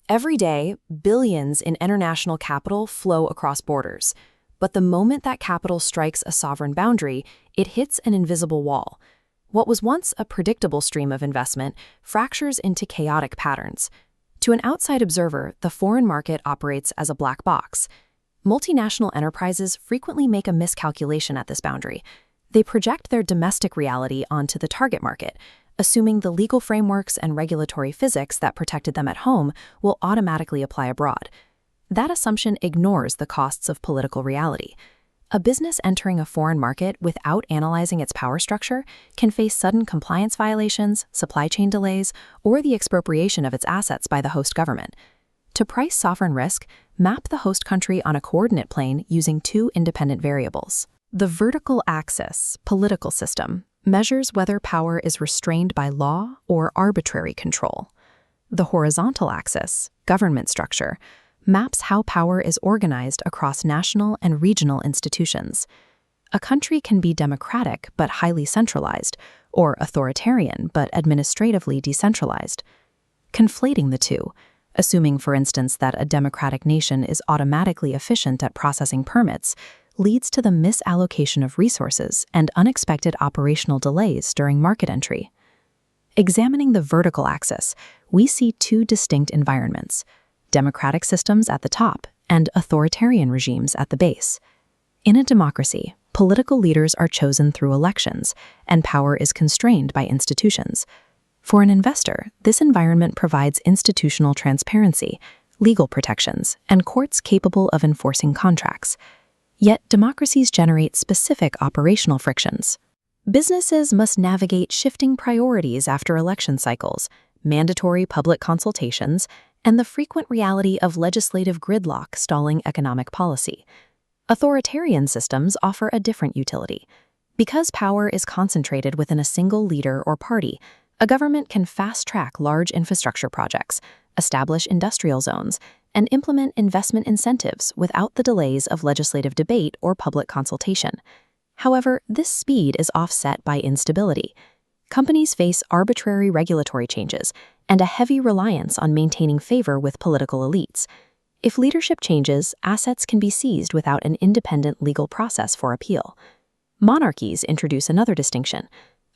Every day, billions in international capital flow across borders. But the moment that capital strikes a sovereign boundary, it hits an invisible wall. What was once a predictable stream of investment fractures into chaotic patterns. To an outside observer, the foreign market operates as a black box. Multinational enterprises frequently make a miscalculation at this boundary. They project their domestic reality onto the target market, assuming the legal frameworks and regulatory physics that protected them at home will automatically apply abroad. That assumption ignores the costs of political reality. A business entering a foreign market without analyzing its power structure can face sudden compliance violations, supply chain delays, or the expropriation of its assets by the host government. To price sovereign risk, map the host country on a coordinate plane using two independent variables. The vertical axis, political system, measures whether power is restrained by law or arbitrary control. The horizontal axis, government structure, maps how power is organized across national and regional institutions. A country can be democratic but highly centralized, or authoritarian but administratively decentralized. Conflating the two, assuming, for instance, that a democratic nation is automatically efficient at processing permits, leads to the misallocation of resources and unexpected operational delays during market entry. Examining the vertical axis, we see two distinct environments: democratic systems at the top and authoritarian regimes at the base. In a democracy, political leaders are chosen through elections, and power is constrained by institutions. For an investor, this environment provides institutional transparency, legal protections, and courts capable of enforcing contracts. Yet democracies generate specific operational frictions. Businesses must navigate shifting priorities after election cycles, mandatory public consultations, and the frequent reality of legislative gridlock stalling economic policy. Authoritarian systems offer a different utility. Because power is concentrated within a single leader or party, a government can fast-track large infrastructure projects, establish industrial zones, and implement investment incentives without the delays of legislative debate or public consultation. However, this speed is offset by instability. Companies face arbitrary regulatory changes and a heavy reliance on maintaining favor with political elites. If leadership changes, assets can be seized without an independent legal process for appeal. Monarchies introduce another distinction.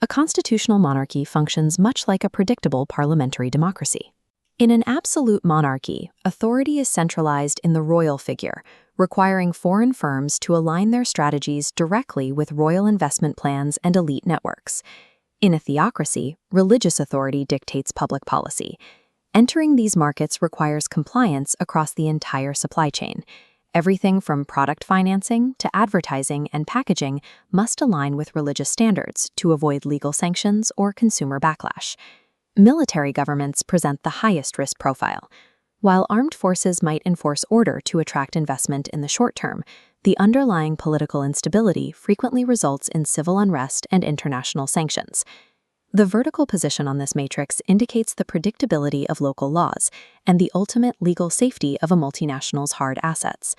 A constitutional monarchy functions much like a predictable parliamentary democracy. In an absolute monarchy, authority is centralized in the royal figure, requiring foreign firms to align their strategies directly with royal investment plans and elite networks. In a theocracy, religious authority dictates public policy. Entering these markets requires compliance across the entire supply chain. Everything from product financing to advertising and packaging must align with religious standards to avoid legal sanctions or consumer backlash. Military governments present the highest risk profile. While armed forces might enforce order to attract investment in the short term, the underlying political instability frequently results in civil unrest and international sanctions. The vertical position on this matrix indicates the predictability of local laws and the ultimate legal safety of a multinational's hard assets.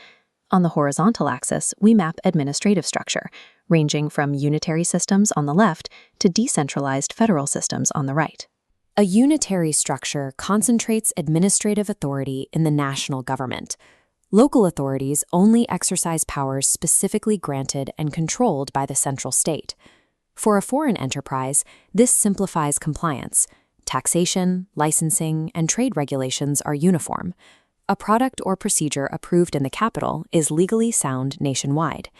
On the horizontal axis, we map administrative structure, ranging from unitary systems on the left to decentralized federal systems on the right. A unitary structure concentrates administrative authority in the national government. Local authorities only exercise powers specifically granted and controlled by the central state. For a foreign enterprise, this simplifies compliance. Taxation, licensing, and trade regulations are uniform. A product or procedure approved in the capital is legally sound nationwide.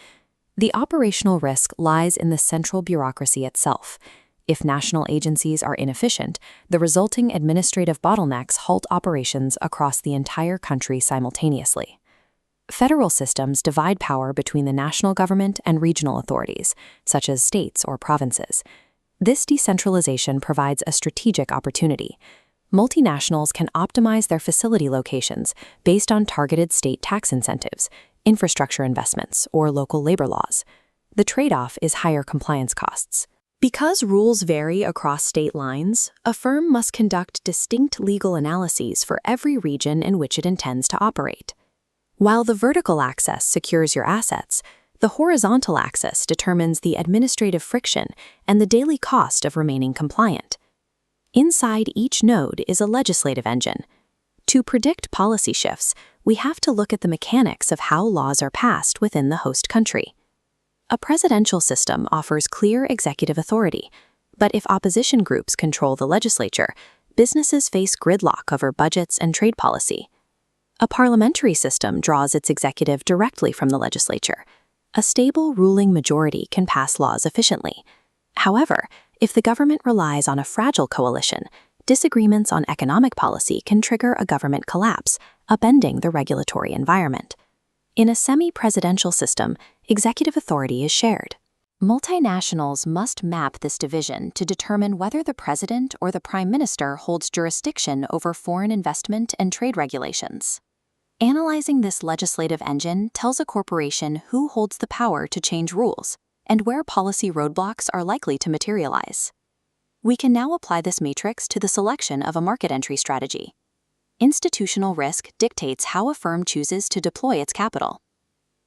The operational risk lies in the central bureaucracy itself. If national agencies are inefficient, the resulting administrative bottlenecks halt operations across the entire country simultaneously. Federal systems divide power between the national government and regional authorities, such as states or provinces. This decentralization provides a strategic opportunity. Multinationals can optimize their facility locations based on targeted state tax incentives, infrastructure investments, or local labor laws. The trade-off is higher compliance costs. Because rules vary across state lines, a firm must conduct distinct legal analyses for every region in which it intends to operate. While the vertical axis secures your assets, the horizontal axis determines the administrative friction and the daily cost of remaining compliant. Inside each node is a legislative engine. To predict policy shifts, we have to look at the mechanics of how laws are passed within the host country. A presidential system offers clear executive authority, but if opposition groups control the legislature, businesses face gridlock over budgets and trade policy. A parliamentary system draws its executive directly from the legislature. A stable ruling majority can pass laws efficiently. However, if the government relies on a fragile coalition, disagreements on economic policy can trigger a government collapse, upending the regulatory environment. In a semi-presidential system, executive authority is shared. Multinationals must map this division to determine whether the president or the prime minister holds jurisdiction over foreign investment and trade regulations. Analyzing this legislative engine tells a corporation who holds the power to change rules and where policy roadblocks are likely to materialize. We can now apply this matrix to the selection of a market entry strategy. Institutional risk dictates how a firm chooses to deploy its capital.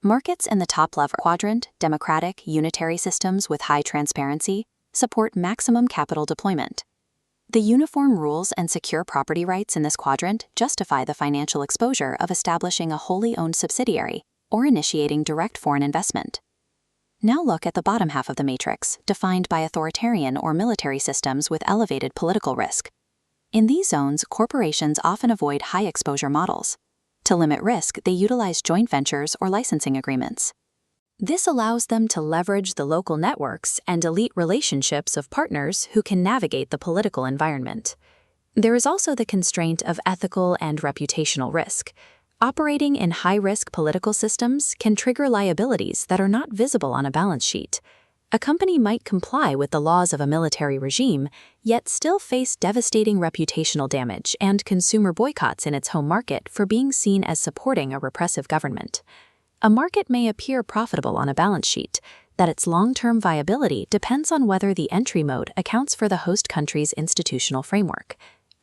Markets in the top-level quadrant, democratic, unitary systems with high transparency, support maximum capital deployment. The uniform rules and secure property rights in this quadrant justify the financial exposure of establishing a wholly owned subsidiary or initiating direct foreign investment. Now look at the bottom half of the matrix, defined by authoritarian or military systems with elevated political risk. In these zones, corporations often avoid high-exposure models. To limit risk, they utilize joint ventures or licensing agreements. This allows them to leverage the local networks and elite relationships of partners who can navigate the political environment. There is also the constraint of ethical and reputational risk. Operating in high-risk political systems can trigger liabilities that are not visible on a balance sheet. A company might comply with the laws of a military regime, yet still face devastating reputational damage and consumer boycotts in its home market for being seen as supporting a repressive government. A market may appear profitable on a balance sheet, that its long-term viability depends on whether the entry mode accounts for the host country's institutional framework.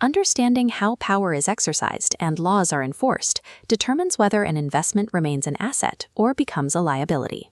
Understanding how power is exercised and laws are enforced determines whether an investment remains an asset or becomes a liability.